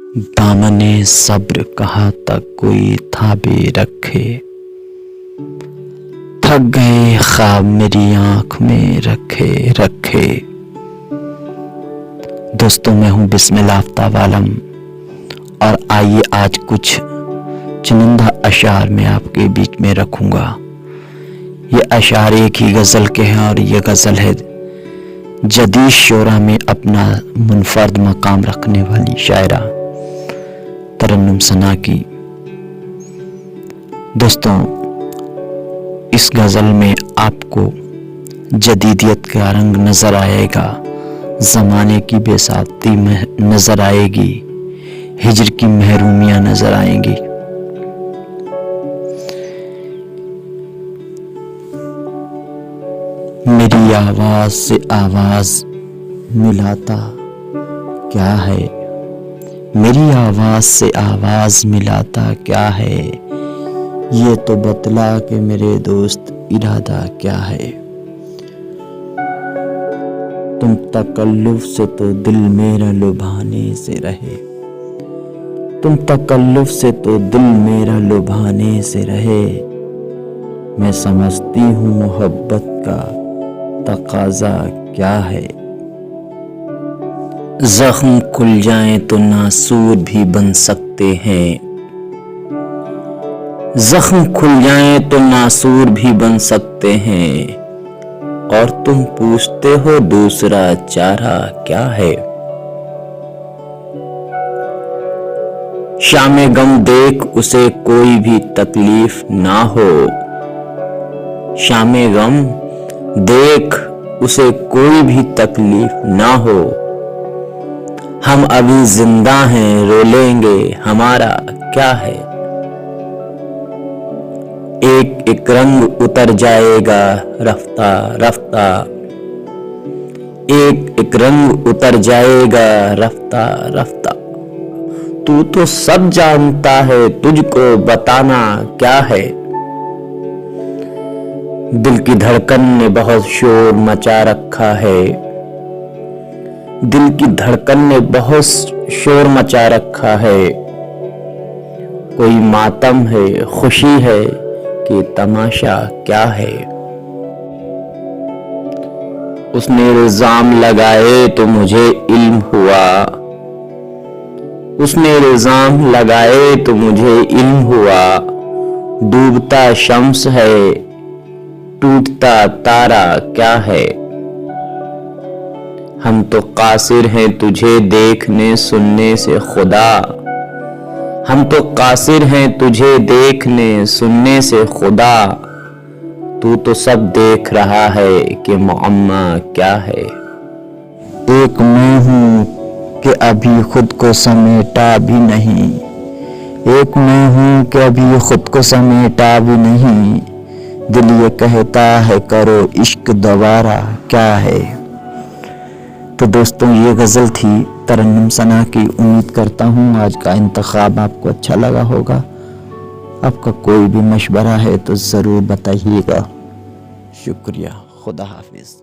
दामने सब्र कहाँ तक कोई थाबे रखे, थक गए ख्वाब मेरी आँख में रखे रखे। दोस्तों, मैं हूँ बिस्मिल्लाह आफ्ताब आलम और आइए आज कुछ चुनिंदा अशार में आपके बीच में रखूँगा। ये अशार एक ही गज़ल के हैं और ये गज़ल है जदीद शोरा में अपना मुनफर्द मकाम रखने वाली शायरा तरन्नुम सना की। दोस्तों, इस गज़ल में आपको जदीदियत का रंग नज़र आएगा, ज़माने की बेसाती नज़र आएगी, हिजर की महरूमियाँ नज़र आएंगी। मेरी आवाज़ से आवाज़ मिलाता क्या है, मेरी आवाज़ से आवाज़ मिलाता क्या है, ये तो बतला के मेरे दोस्त इरादा क्या है। तुम तकल्लुफ़ से तो दिल मेरा लुभाने से रहे, तुम तकल्लुफ़ से तो दिल मेरा लुभाने से रहे। मैं समझती हूँ मोहब्बत का तकाज़ा क्या है। ज़ख्म खुल जाएं तो नासूर भी बन सकते हैं, ज़ख्म खुल जाएं तो नासूर भी बन सकते हैं। और तुम पूछते हो दूसरा चारा क्या है। शामे गम देख उसे कोई भी तकलीफ ना हो, शामे गम देख उसे कोई भी तकलीफ ना हो। हम अभी जिंदा हैं, रो लेंगे हमारा क्या है। एक एक रंग उतर जाएगा रफ्ता रफ्ता, एक एक रंग उतर जाएगा रफ्ता रफ्ता। तू तो सब जानता है, तुझको बताना क्या है। दिल की धड़कन ने बहुत शोर मचा रखा है, दिल की धड़कन ने बहुत शोर मचा रखा है। कोई मातम है, खुशी है कि तमाशा क्या है। उसने इल्जाम लगाए तो मुझे इल्म हुआ, उसने इल्जाम लगाए तो मुझे इल्म हुआ। डूबता शम्स है, टूटता तारा क्या है। हम तो कासिर हैं तुझे देखने सुनने से खुदा, हम तो कासिर हैं तुझे देखने सुनने से खुदा। तू तो सब देख रहा है कि मुअम्मा क्या है। एक मैं हूँ कि अभी खुद को समेटा भी नहीं, एक मैं हूँ कि अभी खुद को समेटा भी नहीं। दिल ये कहता है करो इश्क दोबारा क्या है। तो दोस्तों, ये गज़ल थी तरन्नुम सना की। उम्मीद करता हूँ आज का इंतखाब आपको अच्छा लगा होगा। आपका कोई भी मशवरा है तो ज़रूर बताइएगा। शुक्रिया। खुदा हाफिज़।